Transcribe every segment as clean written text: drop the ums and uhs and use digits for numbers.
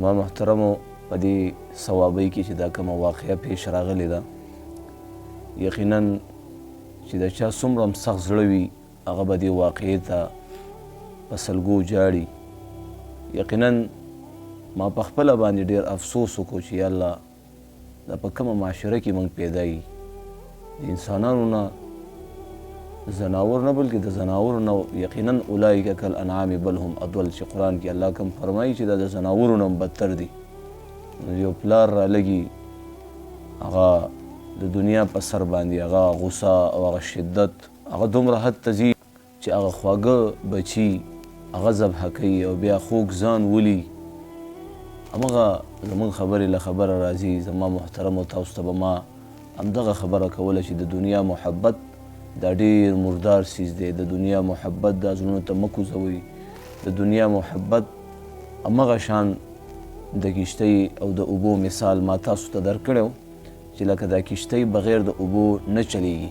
ما محترمو په دې ثوابۍ کې چې دا کومه واقعه پیش راغلې ده یقینا چې د چا څومره هم سخت زړه وي هغه به دې واقعې ته په سلګو جاړي. یقینا ما په خپله باندې ډېر افسوس وکړو چې یا الله دا په کومه معاشره کې موږ پیدا یي د انسانانو نه زناور نه بلکې د زناورو نه یقینا اولئک کالانعام بل هم اضل چې قرآن کې الله کوم فرمایي چې دا د زناورو نه هم بدتر دي. یو پلار رالګي هغه د دنیا په سر باندې هغه غصه او هغه شدت هغه دومره حد ته ځي چې هغه خواږه بچي هغه ذبحه کوي او بیا خوږ ځان ولي. همغه زموږ خبرې له خبره راځي. زما محترمو تاسو ته به ما همدغه خبره کوله چې د دنیا محبت دا ډېر مردار سیز دی. د دنیا محبت دا زړونو ته مه کوزوئ. د دنیا محبت همغه شان د کشتۍ او د اوبو مثال ما تاسو ته درکړی چې لکه دا کشتۍ بغیر د اوبو نه چلیږي.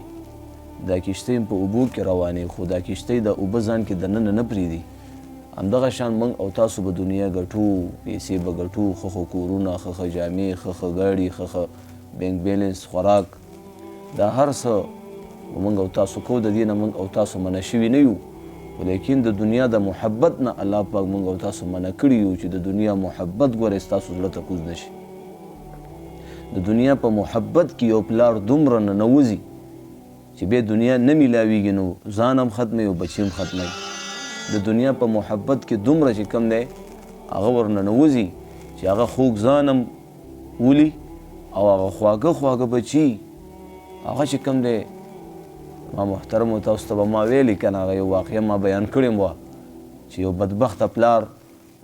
دا کشتۍ په اوبو کې روانې خو دا کشتۍ د اوبه ځان کې دننه نه پرېږدي. همدغه شان موږ او تاسو به دنیا ګټو، پیسې به ګټو، ښه کورونه، ښه جامې، ښه ګاډي، ښه بینک بیلنس، خوراک، دا هر څه موږ او تاسو کو. د دې نه موږ او تاسو منع شوي نه یو، ولیکن د دنیا د محبت نه الله پاک موږ او تاسو منع کړي یو چې د دنیا محبت ګورئ ستاسو زړه ته کوز نه شي. د دنیا په محبت کې یو پلار دومره ننوځي چې بیا دنیا نه میلاویږي نو ځان هم ختموي او بچي هم ختموي. د دنیا په محبت کې دومره چې کم دی هغه ورننوځي چې هغه خوږ ځان هم ولي او هغه خواږه بچي هغه چې کم دی. ما محترمو تاسو ته به ما ویلي که نه هغه یو واقعه ما بیان کړې وه چې یو بدبخته پلار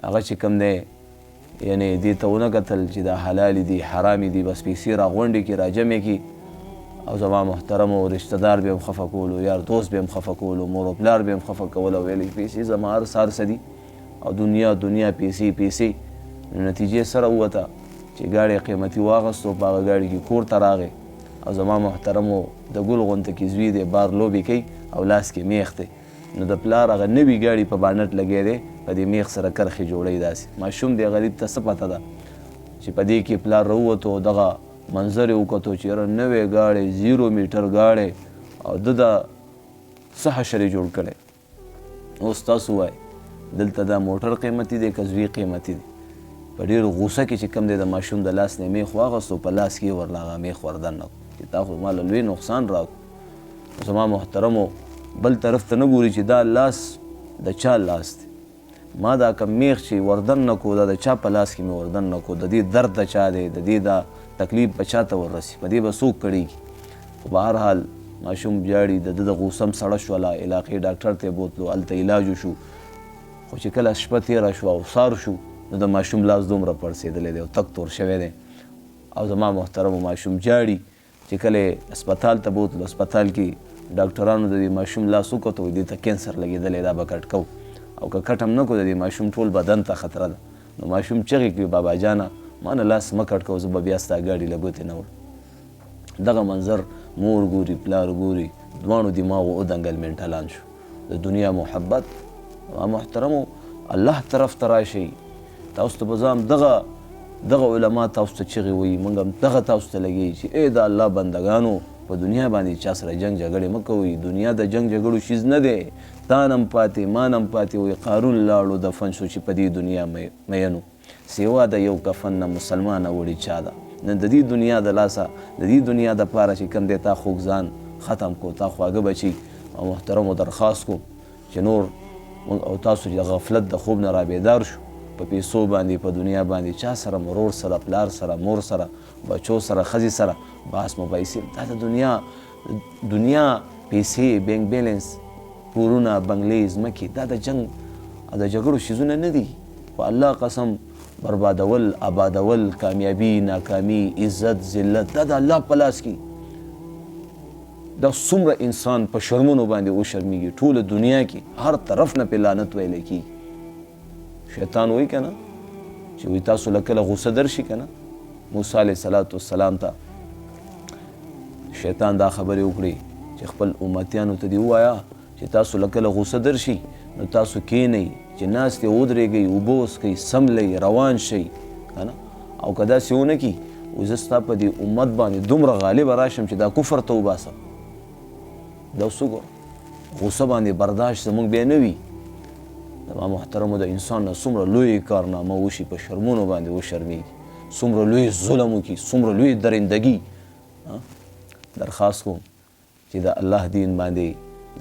هغه چې کم دی یعنې دې ته ونه کتل چې دا حلالې دي حرامې دي، بس پیسې راغونډې کړي راجمع کړي او زما محترمو رشته دار به هم خفه کولو، یار دوست به هم خفه کولو، مور و پلار به هم خفه کول او ویل پیسې زما هر څه دي او دنیا پیسې. نتیجې سره ووته چې ګاډی قیمتي واغستو په هغه ګاډي کې کور ته راغی او زما محترمو د ګل غونته کې زوی دی بار لوبې کوي او لاس کې میخ دی. نو د پلار هغه نوي ګاډي په بانټ لګی دی په دې میخ سره کرښې جوړوي. داسې ماشوم دی غریب ته څه پته ده چې په دې کې پلار راووتو دغه منظر یې وکتو چې یاره نوی ګاډی 0 میټر ګاډی او ده د څه حشر یې جوړ کړی. اوس تاسو وایئ دلته دا موټر قیمتي دی که زوی قیمتي دی؟ په ډېر غوسه کې چې کم دی د ماشوم د لاس نه میخ واغستو په لاس کې یې ورله هغه میخ وردننه کړو چې تا خو ما له لوی نقصان راکړو. زما محترمو بل طرف ته نه ګوري چې دا لاس د چا لاس دی. ما دا کم میخ چې وردننه کړو دا د چا په لاس کې مې وردننه کړو. د دې درد د چا دی، د دې دا تکلیف به چا ته وررسي، په دې به څوک کړېږي. خو به هر حال ماشوم ژاړي، د ده د غوسه هم سړه شوله، علاقې ډاکټر ته یې بوتلو، هلته علاج وشو. خو چې کله شپه تېره شوه او سار شو نو د ماشوم لاس دومره پړسېدلی دی او تک تور شوی دی او زما محترمو ماشوم ژاړي. چې کله یې اسپتال ته بوتلو، اسپتال کې ډاکټرانو د دې ماشوم لاس وکتو، دې ته کینسر لګېدلی دا به کټ کوو او که کټ هم نه کړو د دې ماشوم ټول بدن ته خطره ده. نو ماشوم چغې کوي بابا جانه ما نه لاس مه کټ کوه، زه به بیا ستا ګاډي له ګوتې نه وړم. دغه منظر مور ګوري پلار ګوري، دواړو دماغو ودنګل منټلان شو. د دنیا محبت محترمو الله طرف ته راشئ. تاسو ته به زه هم دغه علما تاسو ته چغې وایي، موږ هم دغه تاسو ته لګېږي چې ای د الله بندګانو په دنیا باندې چا سره جنګ جګړې مه کوئ. دنیا د جنګ جګړو شیز نه دی. تا نم پاتې ما نم پاتې وایي قارون لاړو دفن شو چې په دې دنیا مینو سیوا د یو کفن نه مسلمانه وړي چا ده. نن د دې دنیا د لاسه د دې دنیا د پاره چې کم دی تا خوږ ځان ختم کو، تا خواږه بچي. او محترمو درخواست کوم چې نور موږ او تاسو چې غفلت د خوب نه رابیدار شو په پیسو باندې په دنیا باندې چا سره مرور سره پلار سره مور سره بچو سره ښځې سره بحث مباحثې دا د دنیا پیسې بینک بیلنس کورونه بنګلې ځمکې دا د جنګ د جګړو شیزونه نه دي. په الله قسم بربادول آبادول کامیابي ناکامي عزت ذلت دا د الله په لاس کې. دا څومره انسان په شرمونو باندې وشرمیږي ټوله دنیا کې هر طرف نه پې لعنت ویلی کېږي. شیطان وایي که نه چې وایي تاسو له کله غوسه درشي که نه موسی علیه السلام ته شیطان دا خبرې وکړي چې خپل امتیانو ته دې ووایه چې تاسو له کله غوسه درشي نو تاسو کښېنئ چې ناستې ودرېږئ اوبه وڅښئ سملئ روان شئ کنه او که داسې ونه کړي وایي زه ستا په دې امت باندې دومره غالبه راشم چې دا کفر ته وباسم دا اوس وګوره غوسه باندې برداشت زموږ بیا نه وي زما محترمو د انسان نه څومره لوی کارنامه وشي په شرمونو باندې وشرمېږي څومره لوی ظلم وکړي څومره لوی درندګي درخواست کوم چې د الله دین باندې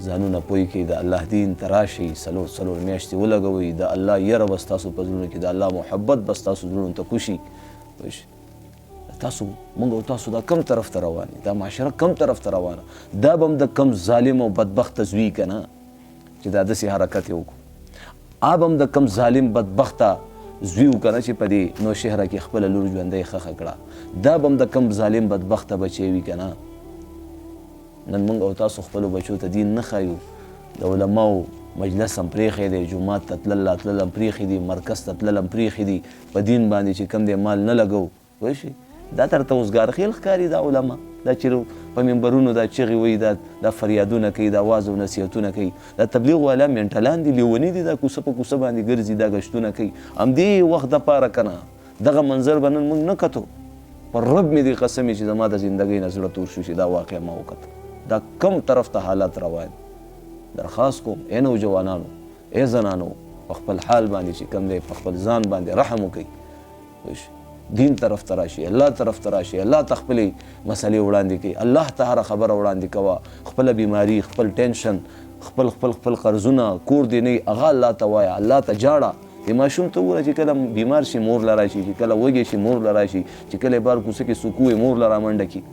ځانونه پوه کړئ د الله دین ته راشئ څلور میاشتې ولګوئ د الله یره به ستاسو په زړونو کې د الله محبت به ستاسو زړونو ته کوشي تاسو موږ او تاسو دا کم طرف ته روان دا معاشره کم طرف ته روانه دا به هم د کم ظالم او بدبخته زوی که نه چې دا داسې حرکت یې وکړو آب هم د کم ظالم بدبخته زوی و که نه چې په دې نوشهره کې خپله لور ژوندی ښخه کړه دا به هم د کم ظالم بدبخته بچی وي که نه نن موږ او تاسو خپلو بچو ته دین نه ښایو د علماو مجلس هم پرېښی دی جومات ته تلل راتلل هم پرېښي دي مرکز ته تلل هم پرېښي دي په دین باندې چې کم دی مال نه لګو پوه شئ دا درته اوس ګارخیل ښکاري دا علما دا چې په منبرونو دا چغې وایي دا فریادونه کوي دا واز او نصیحتونه کوي دا تبلیغ والا منټلان دي لیوني دي دا کوڅه په کوڅه باندې ګرځي دا ګشتونه کوي همدې وخت دپاره که نه دغه منظر به نن موږ نه کتو پر رب مې دې قسم چې زما د زندګۍ نه زړه تور شو چې دا واقع ما وکتو دا کم طرف ته حالت روان درخواست کوم ای نوجوانانو ای زنانو په خپل حال باندې چې کم دی په خپل ځان باندې رحم وکړئ دین طرف ته راشي الله طرف ته راشي الله ته خپلې مسلې وړاندې کوي الله ته هره خبره وړاندې کوه خپله بیماري خپل ټینشن خپل قرضونه کور دی نه هغه الله ته وایه الله ته جاړه د ماشوم ته وګوره چې کله بیمار شي مور له راشي چې کله وږی شي مور له راشي چې کله بار کوڅه کې سکو وي مور له رامنډه کړي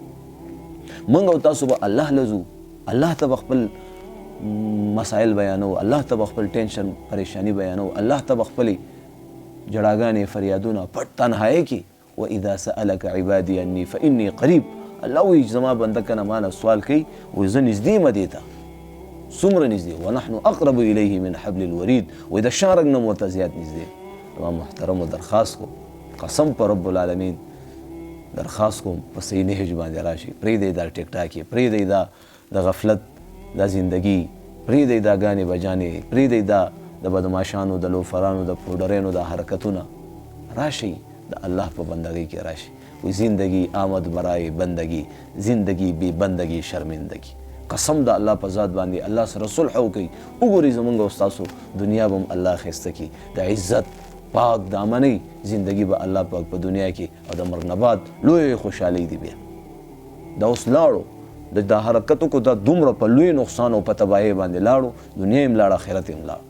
موږ او تاسو به الله لزو الله ته به خپل مسائل بیانو الله ته به خپل ټینشن پریشانی بیانو الله ته به خپلې جړاګانې فریادونه پټ تنهایۍ کې واذا سألك عبادي عني فإني قریب الله وایي زما بنده که نه مانه سوال کوي وایي زه نږدې یم دې ته څومره نږدې ونحن اقرب الیه من حبل الورید وایي د شارک نه ورته زیات نږدې زما محترمو درخواست کوم قسم په رب العالمین درخواست کوم په صحیح نهج باندې راشي پرېږدئ دا ټیک ټاک یې پرېږدئ دا د غفلت دا زندګي پرېږدئ دا ګانې بجانې پرېږدئ دا د بدماشانو د لوفرانو د پوډرینو د حرکتونه راشئ د الله په بندګۍ کې راشئ وی زندگی آمد برای بندگی زندگی بی بندگی شرمندگی قسم د الله په ذات باندې الله سره صلح وکړي وګورئ زمونږ او ستاسو دنیا به هم الله ښایسته کړي د عزت پاک دامنۍ زندگی به الله پاک په دنیا کې او د مرګ نه بعد لوی خوشحالۍ دی بیا دا اوس لاړو دا حرکت وکړو دا دومره په لوی نقصان او په تباهۍ باندې لاړو دنیا هم لاړه آخرت هم لاړو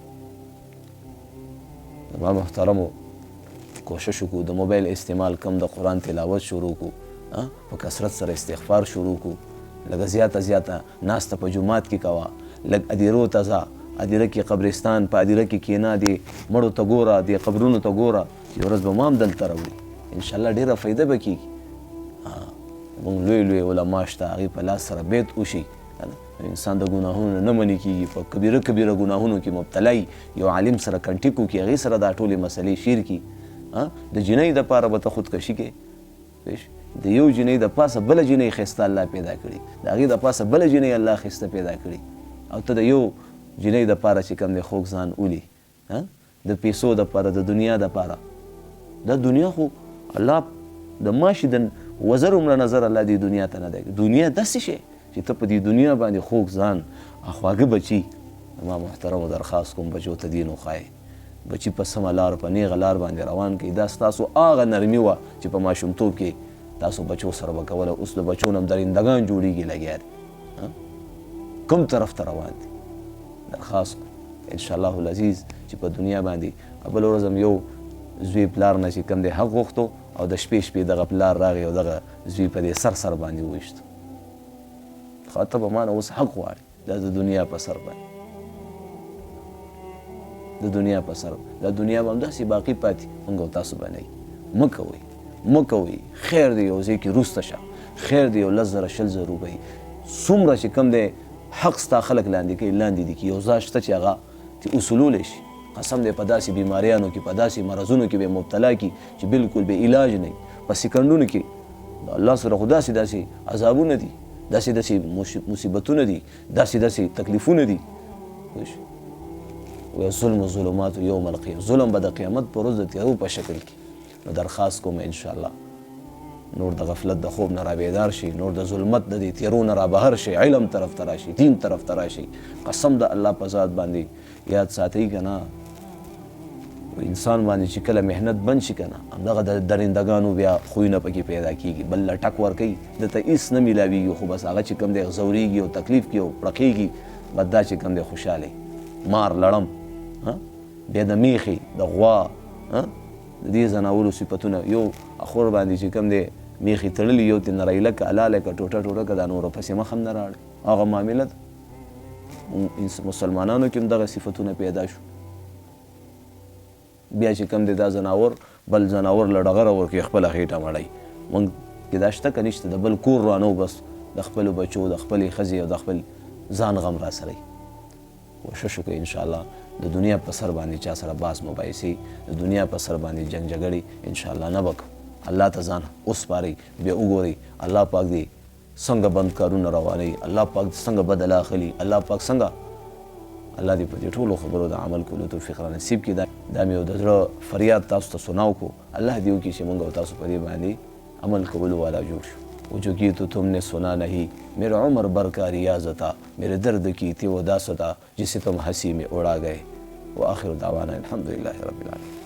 زما محترمو کوشش وکړو د موبایل استعمال کم د قرآن تلاوت شروع کړو په کثرت سره استغفار شروع کړو لږه زیاته ناسته په جومات کې کوه لږ ادیرو ته ځه ادیره کې قبرستان په ادیره کې کښېنه دې مړو ته ګوره دې قبرونو ته ګوره یوه ورځ به ما هم دلته راوړي انشاءالله ډېره فایده به کېږي موږ لوی علما شته هغې په لاس سره بیت وشي انسان د ګناهونو نه منې کېږي په کبیره ګناهونو کې مبتلا یو عالم سره کنټیک وکړي هغې سره دا ټولې مسلې شیر کړي د جنۍ دپاره به ته خودکشي کې د یو جنۍ د پاسه بله جنۍ ښایسته الله پیدا کړي د هغې د پاسه بله جنۍ الله ښایسته پیدا کړي او ته د یو جنۍ دپاره چې کوم دی خوږ ځان ولي د پیسو دپاره د دنیا دپاره دا دنیا خو الله د ماشي د وزر عمره نظر الله دې دنیا ته نه دی دنیا داسې شی چې ته په دې دنیا باندې خوږ ځان خواږه بچي ما محترمو درخواست کوم بچو ته دین وښایئ بچي په سمه لار په نیغه لار باندې روان کړي دا ستاسو هغه نرمي وه چې په ماشومتوب کې تاسو بچو سره به کوله اوس د بچو نه هم درندګان جوړېږي لګیا دي کوم طرف ته روان دي درخواست کوم انشاءالله العزیز چې په دنیا باندې بله ورځ هم یو زوی پلار نه چې کوم دی حق غوښتو او د شپې دغه پلار راغی او دغه زوی په دې سر باندې وویشتو خو ته به ما نه اوس حق غواړې دا د دنیا په سر باندې د دنیا په سر دا دنیا به همداسې باقي پاتې موږ او تاسو باندې مه کوئ خیر دی یو ځای کې وروسته شه خیر دی یو 10,000 روپۍ څومره چې کوم دی حق ستا خلک لاندې کوي لاندې دي کې یو ځای شته چې هغه تی اصولولی شي قسم دی په داسې بیماریانو کې په داسې مرضونو کې به مبتلا کی چې بالکل به علاج نه په سکندونو کې د الله سره خو داسې عذابونه دي داسې مصیبتونه دي داسې تکلیفونه دي و ظلم ظلمات یوم القیامه ظلم به د قیامت په ورځ د تیارو په شکل کې نو درخواست کوم ان شاء الله نور د غفلت د خوب نه را بیدار شي، نور د ظلمت د دې تیرو نه را بهر شي، علم طرف ته راشي، دین طرف ته راشي. قسم د الله په ذات باندې یاد ساتئ که نه، انسان باندې چې کله محنت بند شي که نه، همدغه د درندګانو بیا خویونه پکې پیدا کېږي، بل له ټک ورکوي، دته هېڅ نه میلاویږي، خو بس هغه چې کوم دی ځورېږي او تکلیف کې او پړقېږي، بس دا چې کوم دی خوشحالی مار لړم بیا د میخې د غوا د دې ځناورو صفتونه یو اخور باندې چې کوم دی میخې تړلي یو ترې نه ریله که حلاله که ټوټه ټوټه که دا نورو پسې مخ هم نه راړي، هغه معامله ده. مسلمانانو کې هم دغه صفتونه پیدا شو. بیا چې کوم دی دا ځناور بل ځناور له ډغره ورکوي خپله خېټه مړی، موږ کې دا شته که نشته؟ د بل کور رانو بس د خپلو بچو د خپلې ښځې او د خپل ځان غم را سره کوشش وکړئ انشاءالله د دنیا په سر باندې چا سره باس مباحثې، د دنیا په سر باندې جنګ جګړې انشاءالله نه به کوو. الله ته ځان وسپارئ، بیا وګورئ الله پاک دې څنګه بند کارونه روانوي، الله پاک څنګه بدله اخلي، الله پاک څنګه الله دې په دې ټولو خبرو د عمل کولو توفیق را نصیب کړي. دا مې د زړه فریاد تاسو ته سنا وکړو، الله دې وکړي چې موږ او تاسو په دې باندې عمل کولو والا جوړ شو. وہ جو کی تو تم نے سنا نہیں، میرا عمر بھر کا ریاض تھا، میرے درد کی تھی وہ داستہ جسے تم ہنسی میں اڑا گئے. وآخر دعوانا الحمدللہ رب العالمین.